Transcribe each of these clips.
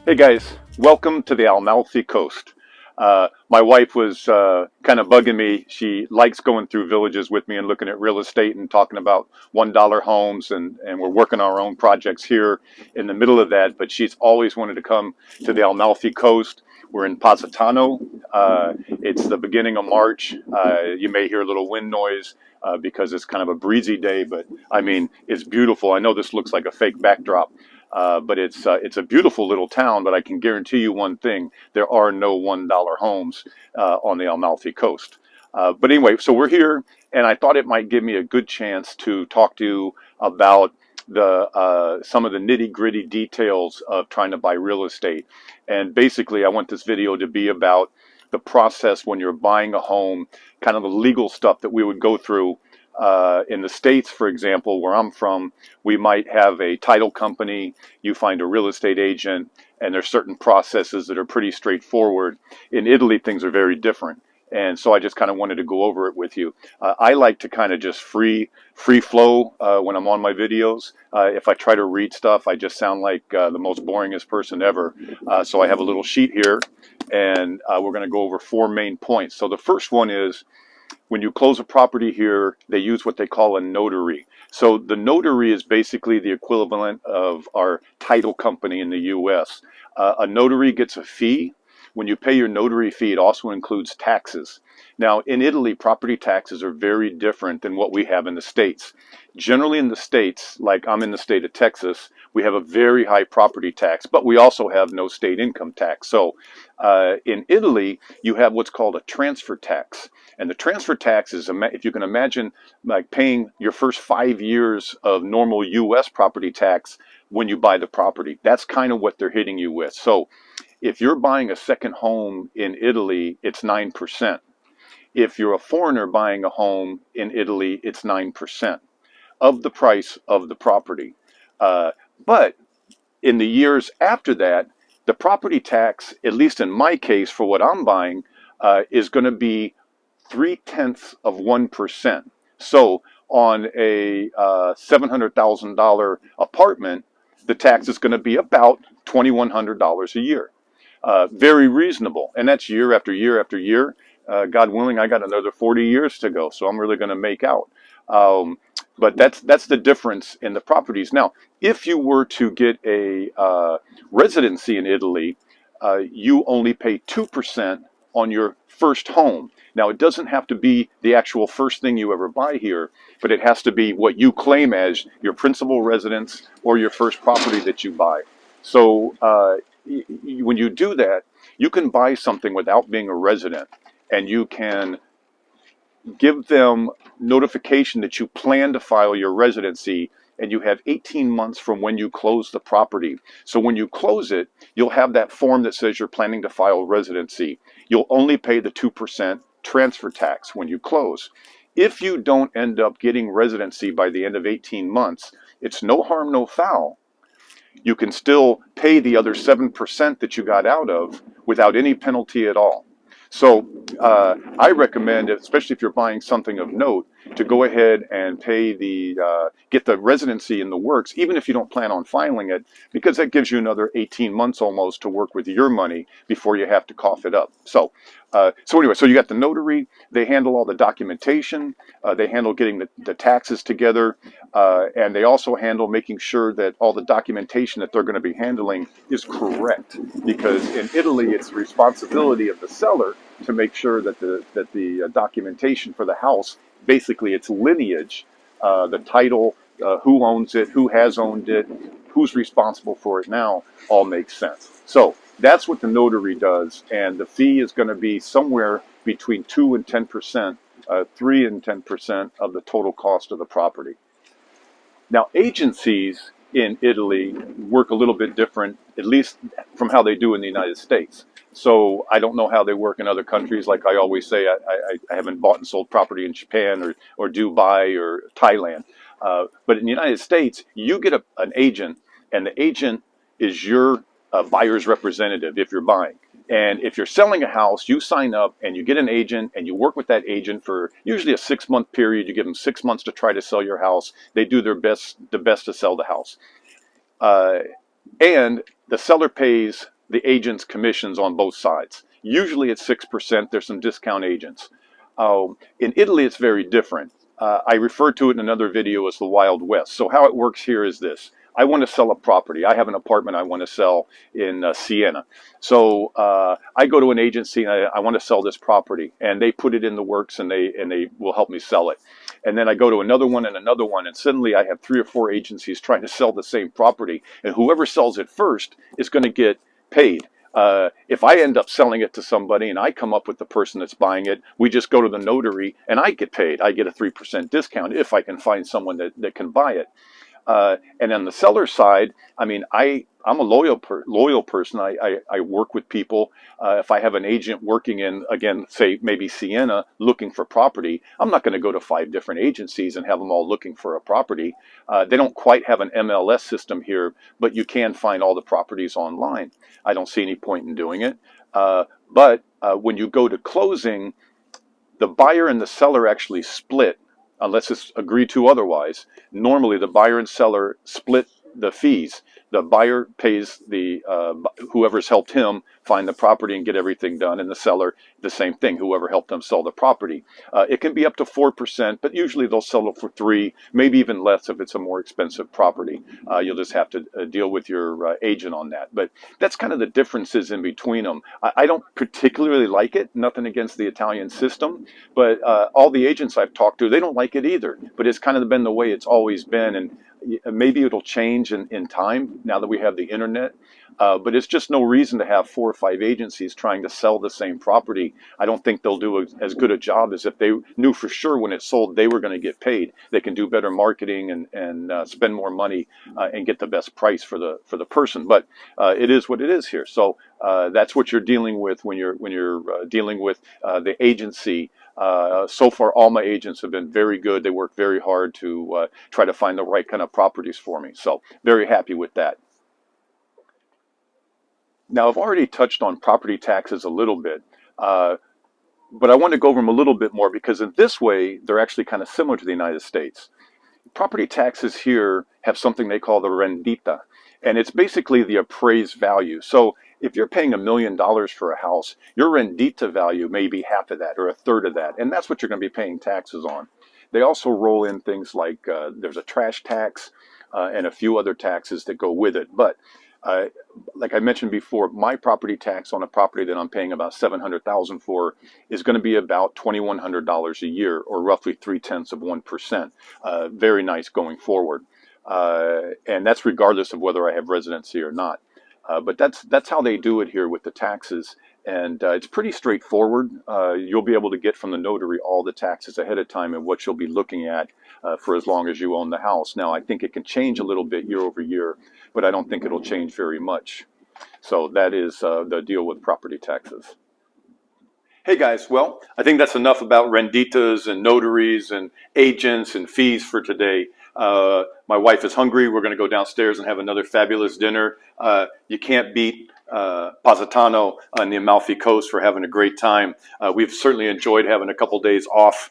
Hey guys, welcome to the Amalfi Coast. My wife was kind of bugging me. She likes going through villages with me and looking at real estate and talking about $1 homes, and we're working our own projects here in the middle of that. But she's always wanted to come to the Amalfi Coast. We're in Positano. It's the beginning of March. You may hear a little wind noise because it's kind of a breezy day, but I mean, it's beautiful. I know this looks like a fake backdrop. But it's a beautiful little town. But I can guarantee you one thing: there are no $1 homes on the Amalfi Coast. But anyway, so we're here, and I thought it might give me a good chance to talk to you about the some of the nitty gritty details of trying to buy real estate. And basically, I want this video to be about the process when you're buying a home, kind of the legal stuff that we would go through. In the States, for example, where I'm from, we might have a title company, you find a real estate agent, and there's certain processes that are pretty straightforward. In Italy, things are very different. And so I just kind of wanted to go over it with you. I like to kind of just free flow when I'm on my videos. If I try to read stuff, I just sound like the most boringest person ever. So I have a little sheet here, and we're going to go over four main points. So the first one is, when you close a property here, they use what they call a notary. So the notary is basically the equivalent of our title company in the US. A notary gets a fee. When you pay your notary fee, it also includes taxes. Now, in Italy, property taxes are very different than what we have in the States. Generally in the States, like I'm in the state of Texas, we have a very high property tax, but we also have no state income tax. So in Italy, you have what's called a transfer tax. And the transfer tax is, if you can imagine, like paying your first 5 years of normal US property tax when you buy the property. That's kind of what they're hitting you with. So if you're buying a second home in Italy, it's 9%. If you're a foreigner buying a home in Italy, it's 9% of the price of the property. But in the years after that, the property tax, at least in my case for what I'm buying, is going to be 0.3%. So on a $700,000 apartment, the tax is going to be about $2,100 a year. Very reasonable, and that's year after year after year. God willing, I got another 40 years to go, so I'm really going to make out. But that's the difference in the properties. Now, if you were to get a residency in Italy, you only pay 2% on your first home. Now, it doesn't have to be the actual first thing you ever buy here, but it has to be what you claim as your principal residence or your first property that you buy. So when you do that, you can buy something without being a resident, and you can give them notification that you plan to file your residency, and you have 18 months from when you close the property. So when you close it, you'll have that form that says you're planning to file residency. You'll only pay the 2% transfer tax when you close. If you don't end up getting residency by the end of 18 months, it's no harm, no foul. You can still pay the other 7% that you got out of without any penalty at all. So I recommend, especially if you're buying something of note, to go ahead and pay get the residency in the works, even if you don't plan on filing it, because that gives you another 18 months almost to work with your money before you have to cough it up. So anyway, so you got the notary. They handle all the documentation. They handle getting the taxes together. And they also handle making sure that all the documentation that they're going to be handling is correct. Because in Italy, it's the responsibility of the seller to make sure that the documentation for the house, basically its lineage, the title, who owns it, who has owned it, who's responsible for it now, all makes sense. So that's what the notary does, and the fee is going to be somewhere between 2 and 10%, 3 and 10% of the total cost of the property. Now, agencies in Italy work a little bit different, at least from how they do in the United States. So I don't know how they work in other countries. Like I always say, I haven't bought and sold property in Japan or Dubai or Thailand. But in the United States, you get an agent, and the agent is your buyer's representative if you're buying. And if you're selling a house, you sign up and you get an agent and you work with that agent for usually a 6-month period. You give them 6 months to try to sell your house. They do the best to sell the house. And the seller pays the agent's commissions on both sides. Usually it's 6%. There's some discount agents. In Italy, it's very different. I referred to it in another video as the Wild West. So how it works here is this. I want to sell a property. I have an apartment I want to sell in Siena. So I go to an agency and I want to sell this property, and they put it in the works, and they will help me sell it. And then I go to another one, and suddenly I have 3 or 4 agencies trying to sell the same property, and whoever sells it first is going to get paid. If I end up selling it to somebody and I come up with the person that's buying it, we just go to the notary and I get paid. I get a 3% discount if I can find someone that can buy it. And on the seller side, I mean, I'm a loyal person. I work with people. If I have an agent working in, again, say maybe Siena, looking for property, I'm not going to go to 5 different agencies and have them all looking for a property. They don't quite have an MLS system here, but you can find all the properties online. I don't see any point in doing it. But when you go to closing, the buyer and the seller actually split, unless it's agreed to otherwise. Normally, the buyer and seller split the fees. The buyer pays the whoever's helped him find the property and get everything done, and the seller the same thing, whoever helped them sell the property. It can be up to 4%, but usually they'll sell it for 3%, maybe even less if it's a more expensive property. You'll just have to deal with your agent on that. But that's kind of the differences in between them. I don't particularly like it, nothing against the Italian system, but all the agents I've talked to, they don't like it either. But it's kind of been the way it's always been, and maybe it'll change in time now that we have the internet. But it's just no reason to have 4 or 5 agencies trying to sell the same property. I don't think they'll do as good a job as if they knew for sure when it sold they were going to get paid. They can do better marketing and spend more money and get the best price for the person. But it is what it is here. So that's what you're dealing with when you're dealing with the agency. So far, all my agents have been very good. They work very hard to try to find the right kind of properties for me. So very happy with that. Now, I've already touched on property taxes a little bit, but I want to go over them a little bit more because in this way, they're actually kind of similar to the United States. Property taxes here have something they call the rendita, and it's basically the appraised value. So if you're paying $1 million for a house, your rendita value may be half of that or a third of that, and that's what you're going to be paying taxes on. They also roll in things like there's a trash tax and a few other taxes that go with it. But like I mentioned before, my property tax on a property that I'm paying about $700,000 for is going to be about $2,100 a year, or roughly 0.3%. Very nice going forward, and that's regardless of whether I have residency or not. But that's how they do it here with the taxes, and it's pretty straightforward. You'll be able to get from the notary all the taxes ahead of time and what you'll be looking at for as long as you own the house. Now, I think it can change a little bit year over year, but I don't think it'll change very much. So that is the deal with property taxes. Hey guys, well, I think that's enough about renditas and notaries and agents and fees for today. My wife is hungry. We're going to go downstairs and have another fabulous dinner. You can't beat Positano on the Amalfi Coast for having a great time. We've certainly enjoyed having a couple days off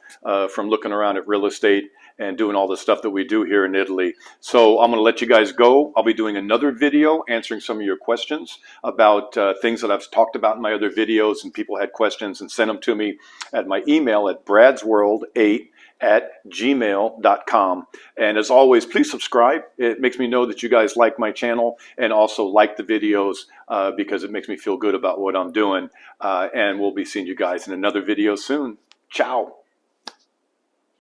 from looking around at real estate and doing all the stuff that we do here in Italy. So I'm going to let you guys go. I'll be doing another video answering some of your questions about things that I've talked about in my other videos, and people had questions and sent them to me at my email at bradsworld8@gmail.com. And as always, please subscribe. It makes me know that you guys like my channel, and also like the videos because it makes me feel good about what I'm doing. And we'll be seeing you guys in another video soon. Ciao.